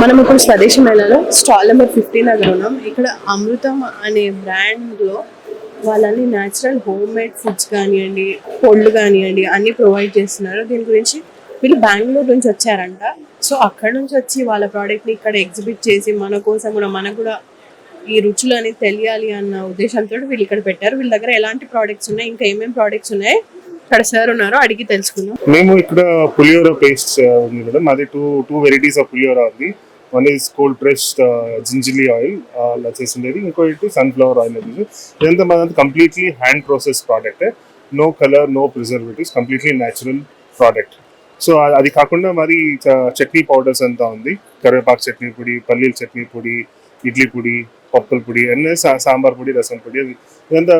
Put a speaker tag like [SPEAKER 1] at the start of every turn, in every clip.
[SPEAKER 1] మనం ఇప్పుడు స్వదేశీ మేళలో స్టాల్ నెంబర్ 15 దగ్గర ఉన్నాం. ఇక్కడ అమృతం అనే బ్రాండ్లో వాళ్ళని న్యాచురల్ హోమ్ మేడ్ ఫుడ్స్ కానివ్వండి, కోల్డ్ కానివ్వండి అన్నీ ప్రొవైడ్ చేస్తున్నారు. దీని గురించి వీళ్ళు బెంగళూరు నుంచి వచ్చారంట. సో అక్కడ నుంచి వచ్చి వాళ్ళ ప్రోడక్ట్ని ఇక్కడ ఎగ్జిబిట్ చేసి మన కోసం కూడా మనకు కూడా ఈ రుచులు అనేది తెలియాలి అన్న ఉద్దేశంతో వీళ్ళు ఇక్కడ పెట్టారు. వీళ్ళ దగ్గర ఎలాంటి ప్రోడక్ట్స్ ఉన్నాయి, ఇంకా ఏమేమి ప్రోడక్ట్స్ ఉన్నాయి, ఇక్కడ సార్ ఉన్నారు, అడిగి తెలుసుకుందాం.
[SPEAKER 2] మేము ఇక్కడ పులిహోర పేస్ట్ ఉంది కదా, మాది టూ వెరైటీస్ ఆఫ్ పులిహోర ఉంది. One is cold pressed gingelly oil అలా చేసిండేది, ఇంకోటి సన్ఫ్లవర్ ఆయిల్ అనేది. ఇదంతా మనది completely hand process product, no colour, no preservatives, completely natural product. So అది కాకుండా మరి చట్నీ పౌడర్స్ అంతా ఉంది. కరివేపాకు చట్నీ పొడి, పల్లీల చట్నీ పొడి, ఇడ్లీ పొడి, పప్పుల పొడి, అన్నీ సాంబార్ పొడి, రసం పొడి. ఇదంతా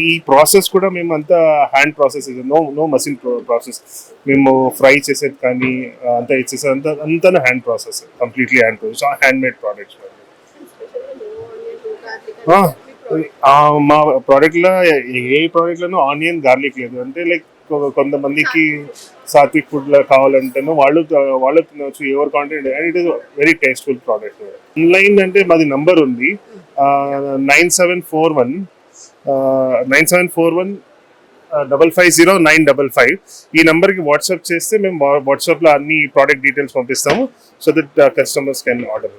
[SPEAKER 2] ఈ ప్రాసెస్ కూడా మేము అంతా hand process, no machine process. మేము ఫ్రై చేసేది కానీ అంతా ఇచ్చేసేది అంతా hand process, completely hand process, hand made products. మా ప్రోడక్ట్లో ఏ ప్రోడక్ట్లోనూ ఆనియన్ గార్లిక్ లేదు. అంటే లైక్ కొంతమందికి సాత్విక్ ఫుడ్ కావాలంటేనో వాళ్ళు తినవచ్చు, ఎవరు content, and it is very tasteful product. Online అంటే మాది నంబర్ ఉంది 9741 550 ఈ నంబర్కి వాట్సాప్ చేస్తే మేము వాట్సాప్లో అన్ని ప్రోడక్ట్ డీటెయిల్స్ పంపిస్తాము, so that customers can order.